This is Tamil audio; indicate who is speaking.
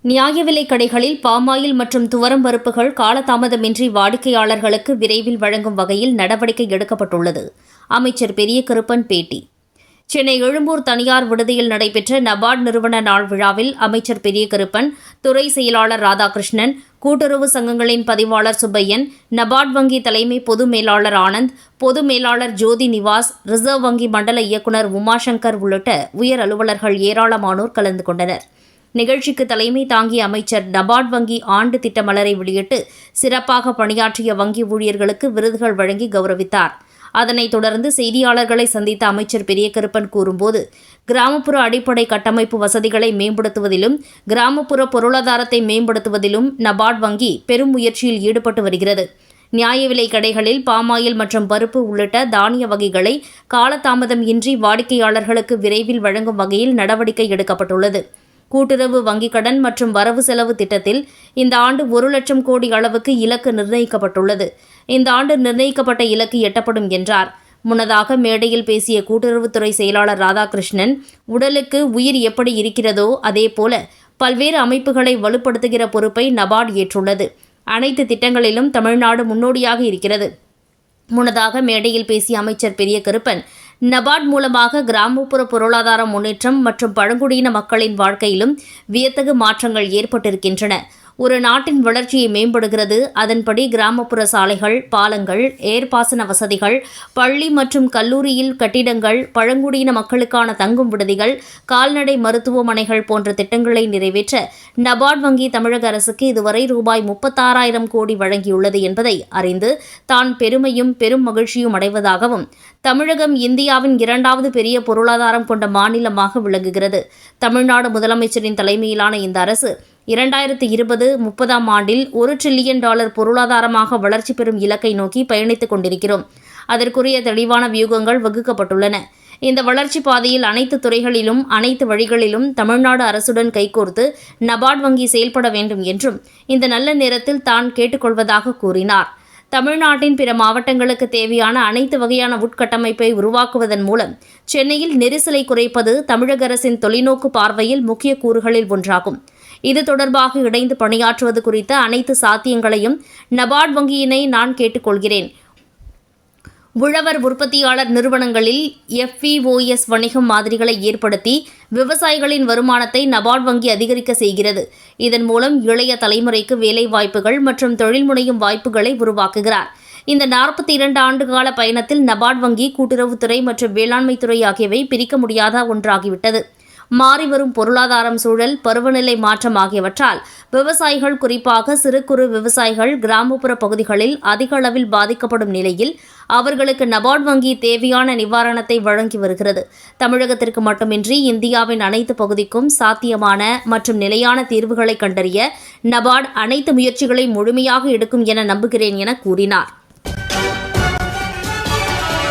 Speaker 1: நியாய விலைக் கடைகளில் பாமாயில் மற்றும் துவரம் பருப்புகள் காலதாமதமின்றி வாடிக்கையாளர்களுக்கு விரைவில் வழங்கும் வகையில் நடவடிக்கை எடுக்கப்பட்டுள்ளது. அமைச்சர் பெரியகருப்பன் பேட்டி. சென்னை எழும்பூர் தனியார் விடுதியில் நடைபெற்ற நபார்டு நிறுவன நாள் விழாவில் அமைச்சர் பெரியகருப்பன், துறை செயலாளர் ராதாகிருஷ்ணன், கூட்டுறவு சங்கங்களின் பதிவாளர் சுப்பையன், நபார்டு வங்கி தலைமை பொது மேலாளர் ஆனந்த், பொது மேலாளர் ஜோதி நிவாஸ், ரிசர்வ் வங்கி மண்டல இயக்குநர் உமாசங்கர் உள்ளிட்ட உயர் அலுவலர்கள் ஏராளமானோர் கலந்து கொண்டனர். நிகழ்ச்சிக்கு தலைமை தாங்கிய அமைச்சர் நபார்டு வங்கி ஆண்டு திட்ட மலரை வெளியிட்டு சிறப்பாக பணியாற்றிய வங்கி ஊழியர்களுக்கு விருதுகள் வழங்கி கௌரவித்தார். அதனைத் தொடர்ந்து செய்தியாளர்களை சந்தித்த அமைச்சர் பெரியகருப்பன் கூறும்போது, கிராமப்புற அடிப்படை கட்டமைப்பு வசதிகளை மேம்படுத்துவதிலும் கிராமப்புற பொருளாதாரத்தை மேம்படுத்துவதிலும் நபார்டு வங்கி பெரும் முயற்சியில் ஈடுபட்டு வருகிறது. நியாய விலைக் கடைகளில் பாமாயில் மற்றும் பருப்பு உள்ளிட்ட தானிய வகைகளை காலதாமதம் இன்றி வாடிக்கையாளர்களுக்கு விரைவில் வழங்கும் வகையில் நடவடிக்கை எடுக்கப்பட்டுள்ளது. கூட்டுறவு வங்கிக் கடன் மற்றும் வரவு செலவு திட்டத்தில் இந்த ஆண்டு 1,00,000 கோடி அளவுக்கு இலக்கு நிர்ணயிக்கப்பட்டுள்ளது. இந்த ஆண்டு நிர்ணயிக்கப்பட்ட இலக்கு எட்டப்படும் என்றார். முன்னதாக மேடையில் பேசிய கூட்டுறவுத்துறை செயலாளர் ராதாகிருஷ்ணன், உடலுக்கு உயிர் எப்படி இருக்கிறதோ அதேபோல பல்வேறு அமைப்புகளை வலுப்படுத்துகிற பொறுப்பை நபார்டு ஏற்றுள்ளது. அனைத்து திட்டங்களிலும் தமிழ்நாடு முன்னோடியாக இருக்கிறது. முன்னதாக மேடையில் பேசிய அமைச்சர் பெரியகருப்பன், நபார்டு மூலமாக கிராமப்புற பொருளாதார முன்னேற்றம் மற்றும் பழங்குடியின மக்களின் வாழ்க்கையிலும் வியத்தகு மாற்றங்கள் ஏற்பட்டிருக்கின்றன. ஒரு நாட்டின் வளர்ச்சியை மேம்படுகிறது. அதன்படி கிராமப்புற சாலைகள், பாலங்கள், ஏர்பாசன வசதிகள், பள்ளி மற்றும் கல்லூரியில் கட்டிடங்கள், பழங்குடியின மக்களுக்கான தங்கும் விடுதிகள், கால்நடை மருத்துவமனைகள் போன்ற திட்டங்களை நிறைவேற்ற நபார்டு வங்கி தமிழக அரசுக்கு இதுவரை ரூபாய் 36,000 கோடி வழங்கியுள்ளது என்பதை அறிந்து தான் பெருமையும் பெரும் மகிழ்ச்சியும் அடைவதாகவும், தமிழகம் இந்தியாவின் 2வது பெரிய பொருளாதாரம் கொண்ட மாநிலமாக விளங்குகிறது. தமிழ்நாடு முதலமைச்சரின் தலைமையிலான இந்த அரசு 2020-30 ஆண்டில் $1 டிரில்லியன் பொருளாதாரமாக வளர்ச்சி பெறும் இலக்கை நோக்கி பயணித்துக் கொண்டிருக்கிறோம். அதற்குரிய தெளிவான வியூகங்கள் வகுக்கப்பட்டுள்ளன. இந்த வளர்ச்சி பாதையில் அனைத்து துறைகளிலும் அனைத்து வழிகளிலும் தமிழ்நாடு அரசுடன் கைகோர்த்து நபார்டு வங்கி செயல்பட வேண்டும் என்றும் இந்த நல்ல நேரத்தில் தான் கேட்டுக்கொள்வதாக கூறினார். தமிழ்நாட்டின் பிற மாவட்டங்களுக்கு தேவையான அனைத்து வகையான உட்கட்டமைப்பை உருவாக்குவதன் மூலம் சென்னையில் நெரிசலை குறைப்பது தமிழக அரசின் தொலைநோக்கு பார்வையில் முக்கிய கூறுகளில் ஒன்றாகும். இது தொடர்பாக இணைந்து பணியாற்றுவது குறித்த அனைத்து சாத்தியங்களையும் நபார்டு வங்கியினை நான் கேட்டுக்கொள்கிறேன். உழவர் உற்பத்தியாளர் நிறுவனங்களில் FPOS வணிகம் மாதிரிகளை ஏற்படுத்தி விவசாயிகளின் வருமானத்தை நபார்டு வங்கி அதிகரிக்க செய்கிறது. இதன் மூலம் இளைய தலைமுறைக்கு வேலைவாய்ப்புகள் மற்றும் தொழில் முனையும் வாய்ப்புகளை உருவாக்குகிறார். இந்த 42 ஆண்டுகால பயணத்தில் நபார்டு வங்கி, கூட்டுறவுத்துறை மற்றும் வேளாண்மைத்துறை ஆகியவை பிரிக்க முடியாத ஒன்றாகிவிட்டது. மாறிவரும் பொருளாதாரம், சூழல், பருவநிலை மாற்றம் ஆகியவற்றால் விவசாயிகள், குறிப்பாக சிறு குறு விவசாயிகள் கிராமப்புற பகுதிகளில் அதிக அளவில் பாதிக்கப்படும் நிலையில் அவர்களுக்கு நபார்டு வங்கி தேவையான நிவாரணத்தை வழங்கி வருகிறது. தமிழகத்திற்கு மட்டுமின்றி இந்தியாவின் அனைத்து பகுதிக்கும் சாத்தியமான மற்றும் நிலையான தீர்வுகளை கண்டறிய நபார்டு அனைத்து முயற்சிகளை முழுமையாக எடுக்கும் என நம்புகிறேன் என கூறினார்.